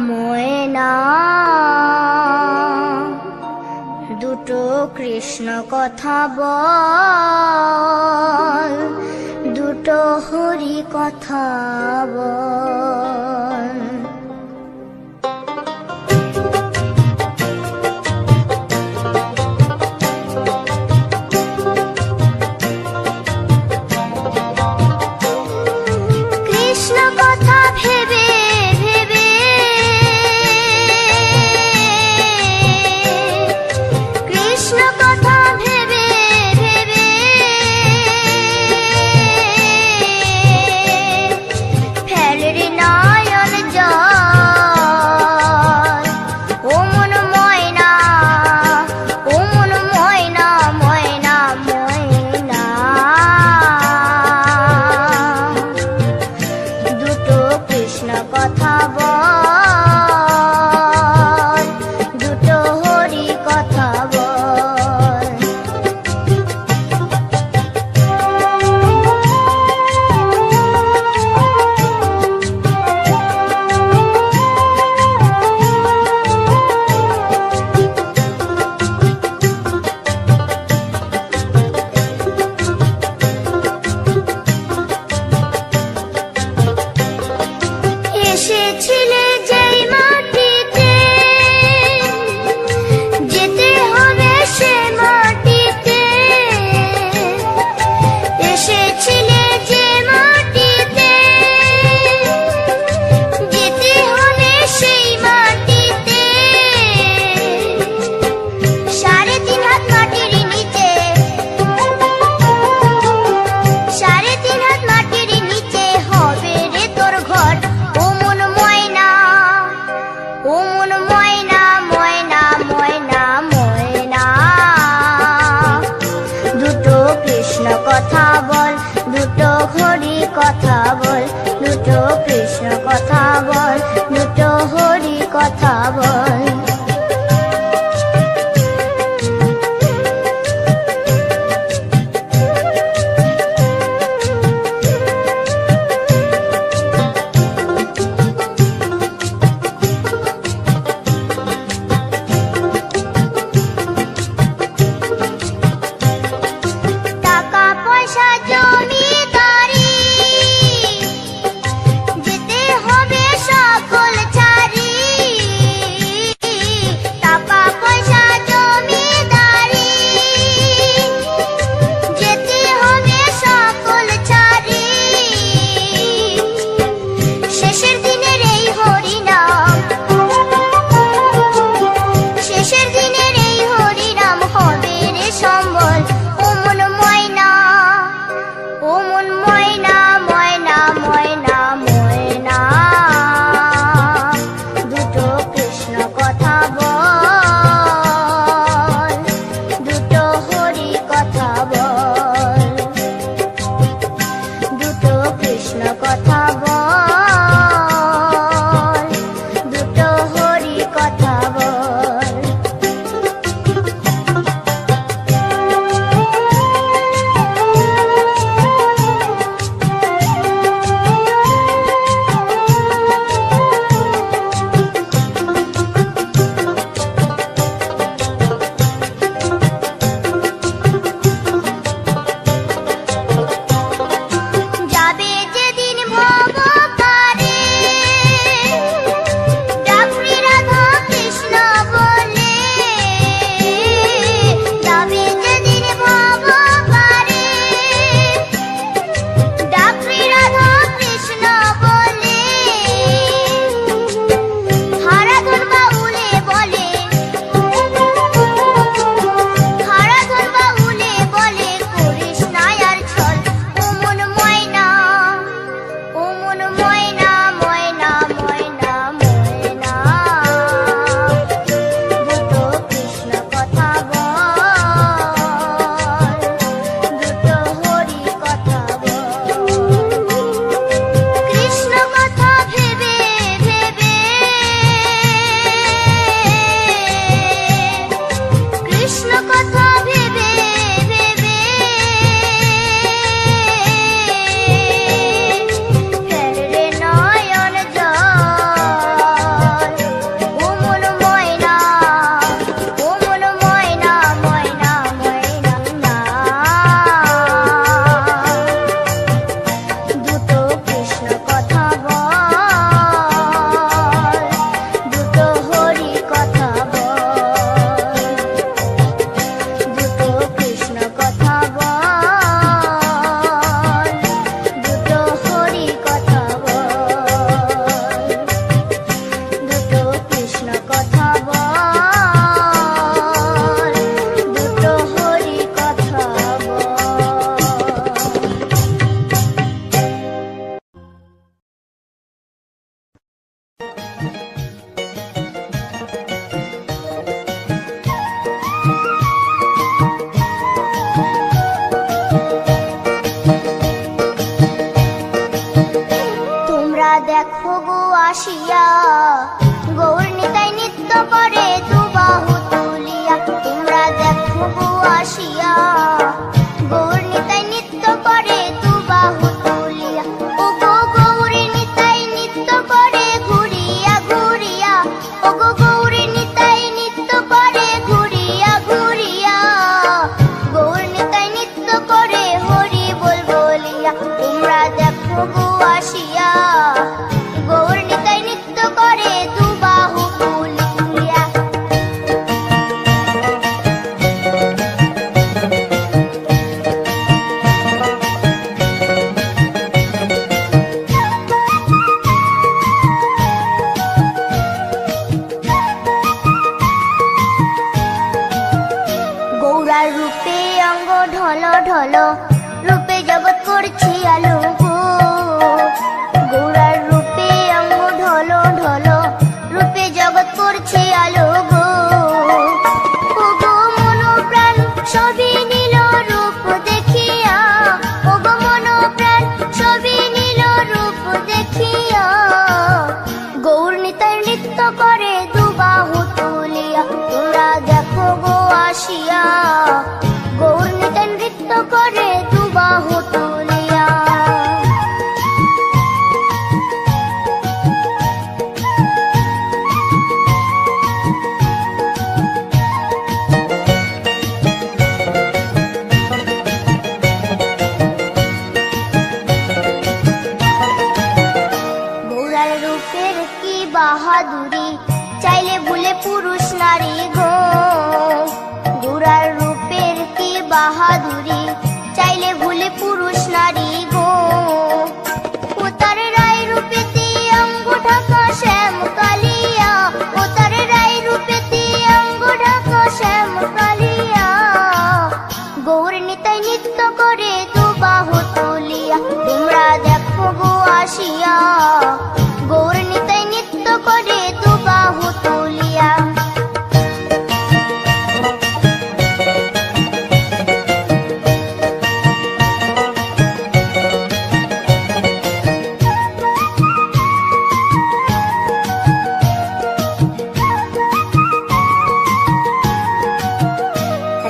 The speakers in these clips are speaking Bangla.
ময়না। দুটো কৃষ্ণ কথা বল, দুটো হরি কথা বল। কৃষ্ণ কথা ভেবে ভেবে, কৃষ্ণ কথা ভেবে ভেবে ফেলে রে নয়ন জল। ও মন ময়না, ও মন ময়না, ময়না ময়না। দুটো কৃষ্ণ কথা বল, দুটো হরি কথা বল। এসেছিলে যেই মাটিতে, যেতে হবে সে মাটিতে। এসেছিলে যে মাটিতে, যেতে হবে সেই মাটিতে। 3.5 হাত মাটির নিচে, 3.5 হাত মাটির নিচে হবে রে তোর ঘর। ও মন ময়না, ও মন ময়না, ময়না ময়না ময়না। দুটো কৃষ্ণ কথা বল, দুটো হরি কথা বল। দুটো কৃষ্ণ কথা বল, দুটো হরি কথা বল। টাকা পয়সা জমিদারি, যেতে হবে সকল ছাড়ি। আসিয়া গৌর নিতাই নৃত্য করে দুবাহু তুলিয়া তোমরা দেখো গো আসিয়া গৌর নিতাই নৃত্য করে দুবাহু তুলিয়া ও গো গৌরী নিতাই নৃত্য করে ঘুরিয়া ঘুরিয়া ও গো গৌরী নিতাই নৃত্য করে ঘুরিয়া ঘুরিয়া গৌর নিতাই নৃত্য করে হরি বল বলিয়া তোমরা দেখো গো আসিয়া গৌর নিতাই নৃত্য করে দুবাহু তুলিয়া গৌরার রূপে অঙ্গ ঢল ঢল রূপে জগৎ করছি আলো গো গৌরার রূপে অঙ্গ ঢল ঢল রূপে জগৎ করছি আলো গো ও গো মন প্রাণ সবই নীল রূপ দেখিয়া ও গো মন প্রাণ সবই নীল রূপ দেখিয়া গৌর নিতাই নৃত্য করে দুবাহু তুলিয়া তোমরা দেখো গো আসিয়া গৌর নিতাই নৃত্য করে দুবাহু তুলিয়া গৌরার রূপের কি বাহাদুরি চাইলে ভুলে পুরুষ নারী গো গৌরার রূপের কি বাহাদুরি চাইলে ভুলে পুরুষ নারী গো ও তার রায় রূপেতে অঙ্গ ঢাকা শ্যাম কালিয়া ও তার রায় রূপেতে অঙ্গ ঢাকা শ্যাম কালিয়া গৌর নিতাই নৃত্য করে দুবাহু তুলিয়া তোমরা দেখো গো আসিয়া গৌর নিতাই নৃত্য করে দুবাহু তুলিয়া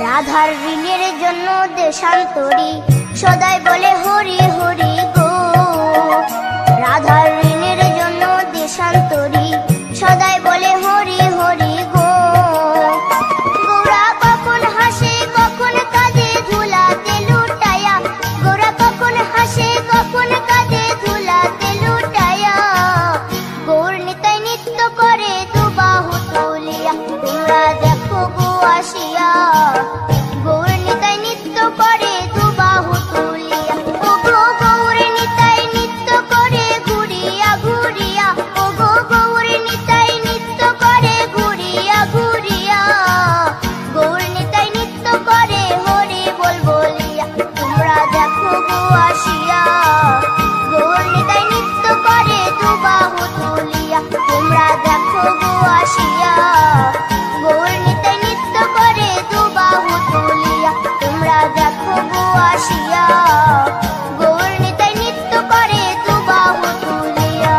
রাধার ঋণের জন্য দেশান্তরী সদাই বলে হরি হরি গো রাধার ঋণের জন্য দেশান্তরী সদাই বলে হরি হরি গো গৌরা কখন হাসে কখন কাঁদে ধুলাতে লুটায়া গৌরা কখন হাসে কখন কাঁদে ধুলাতে লুটায়া গৌর নিতাই নৃত্য করে দুবাহু তুলিয়া তোমরা দেখো গো আসিয়া গৌর নিতাই নৃত্য করে দুবাহু তুলিয়া ও গো গৌর নিতাই নৃত্য করে ঘুরিয়া ঘুরিয়া ও গো গৌর নিতাই নৃত্য করে ঘুরিয়া ঘুরিয়া গৌর নিতাই নৃত্য করে হরি বল বলিয়া তোমরা দেখো গো আসিয়া গৌর নিতাই নৃত্য করে দুবাহু তুলিয়া তোমরা দেখো গো আসিয়া গৌর নিতাই নৃত্য করে দুবাহু তুলিয়া তোমরা দেখো গো আসিয়া গৌর নিতাই নৃত্য করে দুবাহু তুলিয়া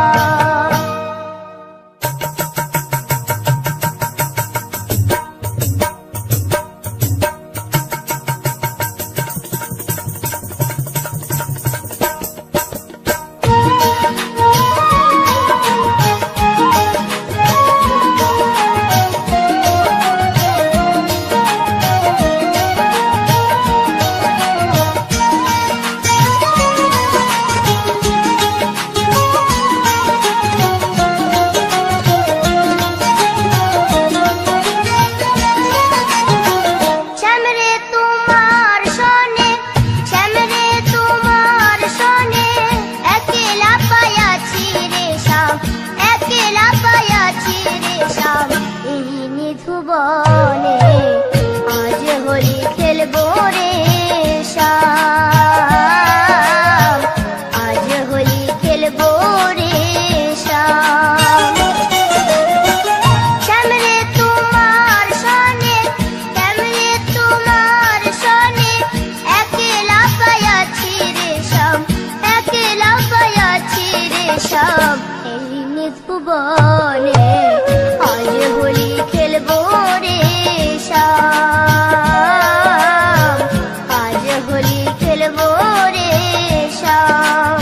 শ্যামরে তোমার সনে শ্যামরে তোমার সনে একলা পায়াছি রে শ্যাম একলা পায়াছি রে শ্যাম এই নিধুবনে আজ হোলি খেলবো রে শ্যাম আজ হোলি খেলবো রে শ্যাম শ্যামরে তোমার সনে শ্যামরে তোমার সনে একলা পায়াছি রে শ্যাম একলা পায়াছি রে শ্যাম এই বনে আজ হোলি খেলবো রে শ্যাম, আজ হোলি খেলবো রে শ্যাম।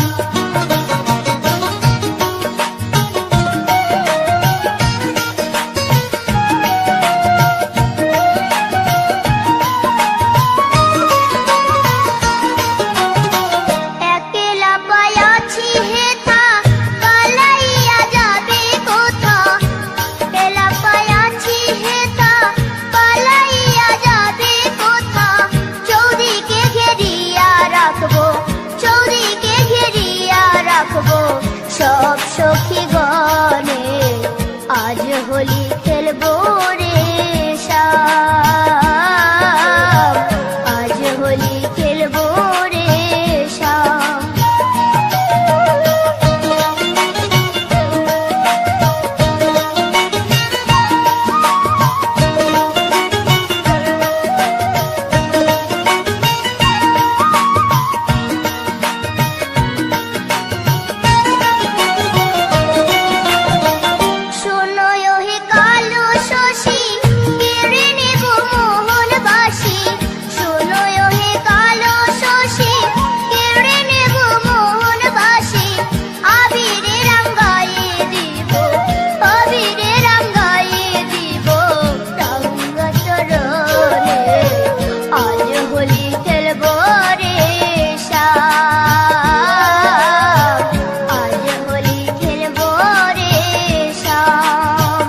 একলা পায়াছি হেথা পালাইয়া যাবে কোথা, একলা পায়াছি হেথা পালাইয়া যাবে কোথা। চৌদিকে ঘেরিয়া রাখবো, চৌদিকে ঘেরিয়া রাখবো সব সখী গণে আজ হোলি খেলবো রে শ্যাম, আজ হোলি খেলবো রে শ্যাম। শোনো হে কালো শশী কেড়ে নেব মোহন বাসি, শোনো হে কালো শশী কেড়ে নেব মোহন বাসি। আবিরে রাঙ্গায়ে দিব, আবিরে রাঙ্গায়ে দিব রাঙ্গা চরণে আজ হোলি খেলবো রে শ্যাম, আজ হোলি খেলবো রে শ্যাম।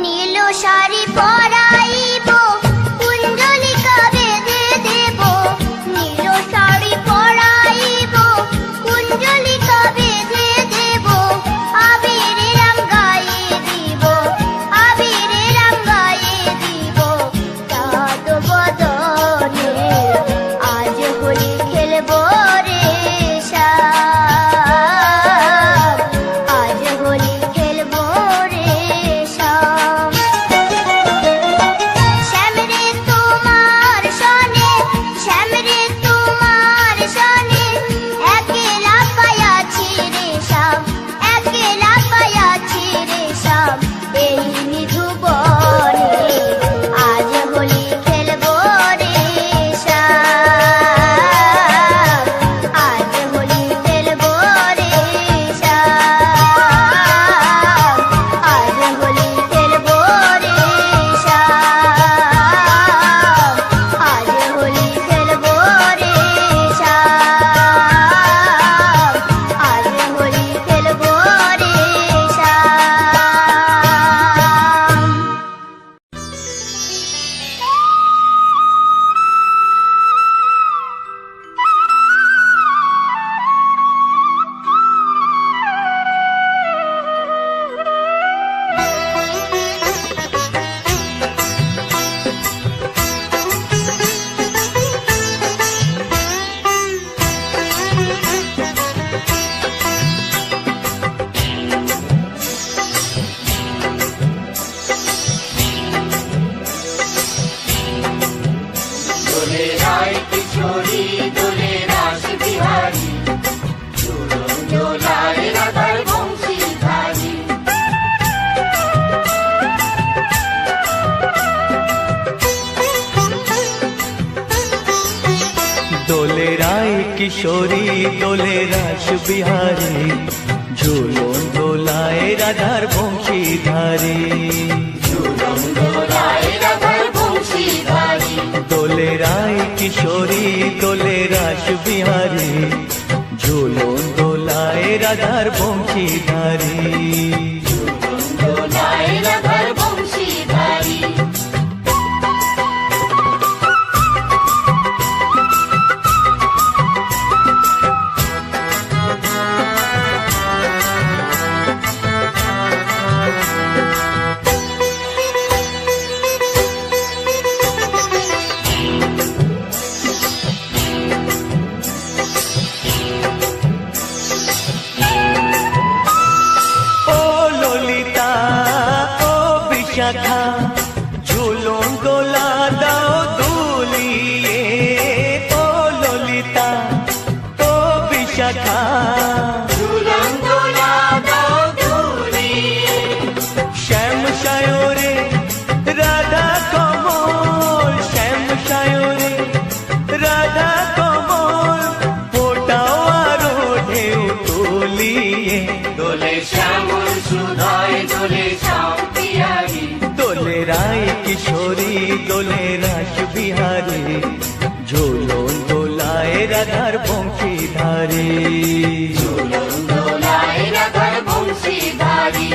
নীল শাড়ি পরাইব কুঞ্জলিকা বেঁধে দেব, নীল শাড়ি পরাইব কুঞ্জলিকা বেঁধে দেব। আবিরে রাঙ্গায়ে দিব, আবিরে রাঙ্গায়ে দিব চাঁদ বদনে আজ হোলি খেলবো রে শ্যাম, আজ হোলি খেলবো রে শ্যাম। শ্যাম রে তোমার সনে, শ্যাম রে তোমার সনে একলা পায়াছি রে শ্যাম, একলা পায়াছি রে শ্যাম এই নিধু বনে আজ হোলি খেলবো রে শ্যাম, আজ হোলি খেলবো রে শ্যাম, আজ হোলি খেলবো রে শ্যাম, আজ হোলি খেলবো রে শ্যাম, আজ হোলি খেলবো রে শ্যাম। দোলে রায় কিশোরী দোলে রাস বিহারী, ঝুলন দোলায় রাধার বংশীধারী। দোলে রায় কিশোরী দোলে রাস বিহারী, ঝুলন দোলায় রাধার বংশীধারী। ঝুলন দোলায় রাধার বংশীধারী। দোলে রায় কিশোরী দোলে রাস বিহারী, ঝুলন দোলায় রাধার বংশীধারী। ঝুলন দোলায় রাধার বংশীধারী। ও বিশাখা ঝুলন দোলা দাও দুলিয়ে ও ললিতা ও বিশাখা ঝুলন দোলা দাও দুলিয়ে শ্যাম সায়রে রাধা কমল শ্যাম সায়রে রাধা কমল ফোটাও আরো ঢেউ তুলিয়ে দোলে শ্যামল সুধায় দোলে শ্যাম পিয়ারি দোলে রায় কিশোরী দোলে রাস বিহারী ঝোলন দোলায় রাধার বংশীধারী ঝুলন দোলায় রাধার বংশীধারী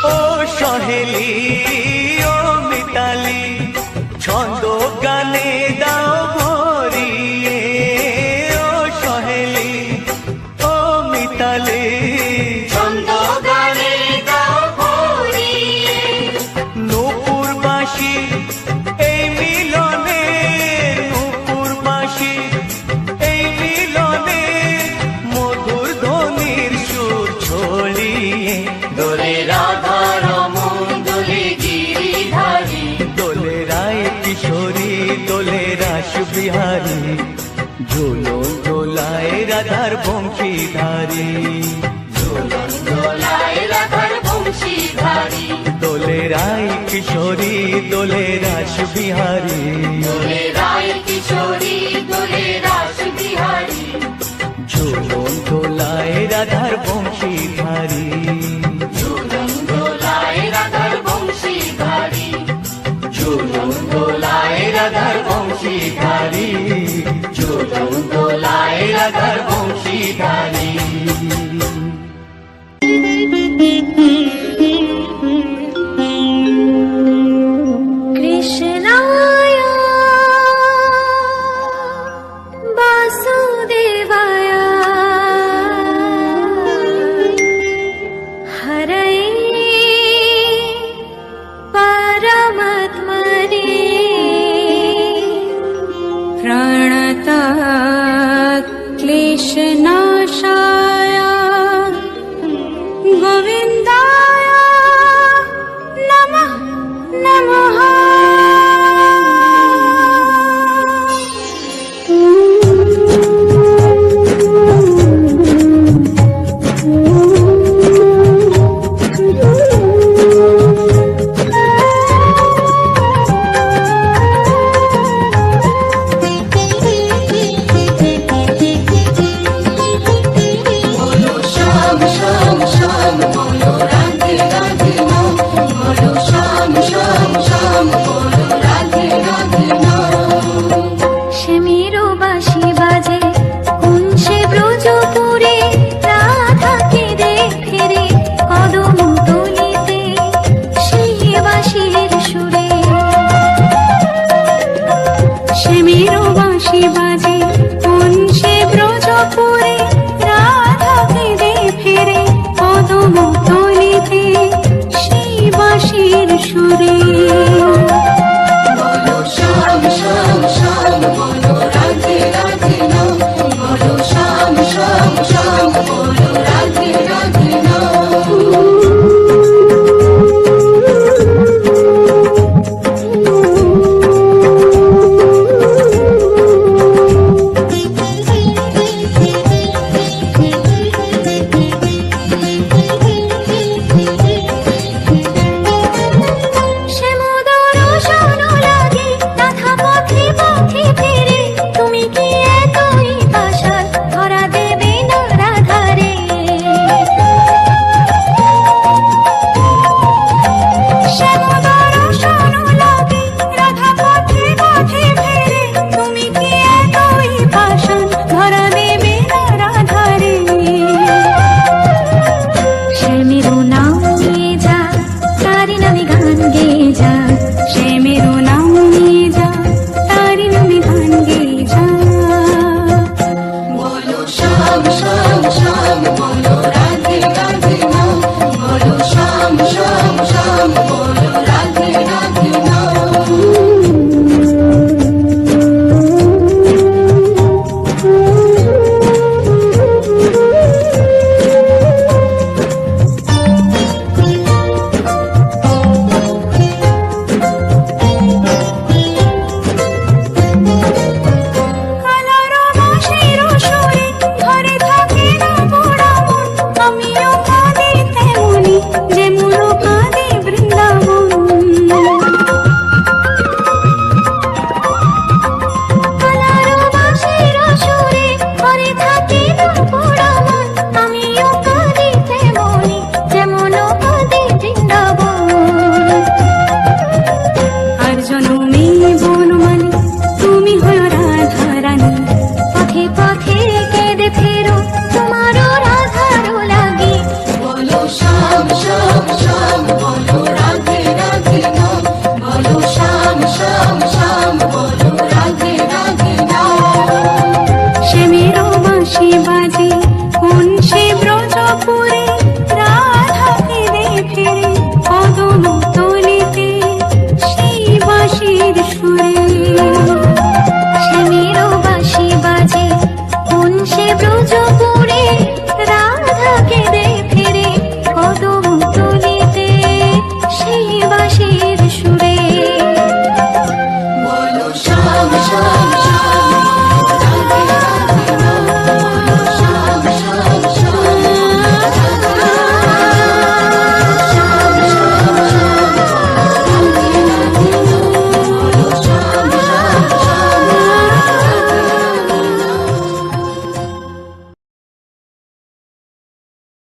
ও সহেলি ও মিতালি ছন্দ গানে দাও ভরিয়ে ও সহেলি ও মিতালি ছন্দ গানে দাও ভরিয়ে নূপুর বাঁশি এই মিলনে নূপুর বাঁশি এই মিলনে মধুর ধ্বনির সুর ছড়িয়ে দোলে রাধা রমন দোলে গিরিধারী দোলে রায় কিশোরী দোলে রাস বিহারী ঝুলন দোলায় রাধার বংশীধারী ঝুলন দোলায় রাধার বংশীধারী দোলে রায় কিশোরী দোলে রাস বিহারী দোলে রায় কিশোরী দোলে রাস বিহারী ঝুলন দোলায় রাধার বংশীধারী ঝুলন দোলায় রাধার বংশীধারী ঝুলন দোলায় রাধার বংশীধারী ঝুলন দোলায় রাধার বংশীধারী কৃষ্ণায় বাসুদেবায় হরয়ে পরমাত্মনে প্রণতাৎ ক্লেশনাশায় গোবিন্দায় নমঃ নমঃ শুয়ে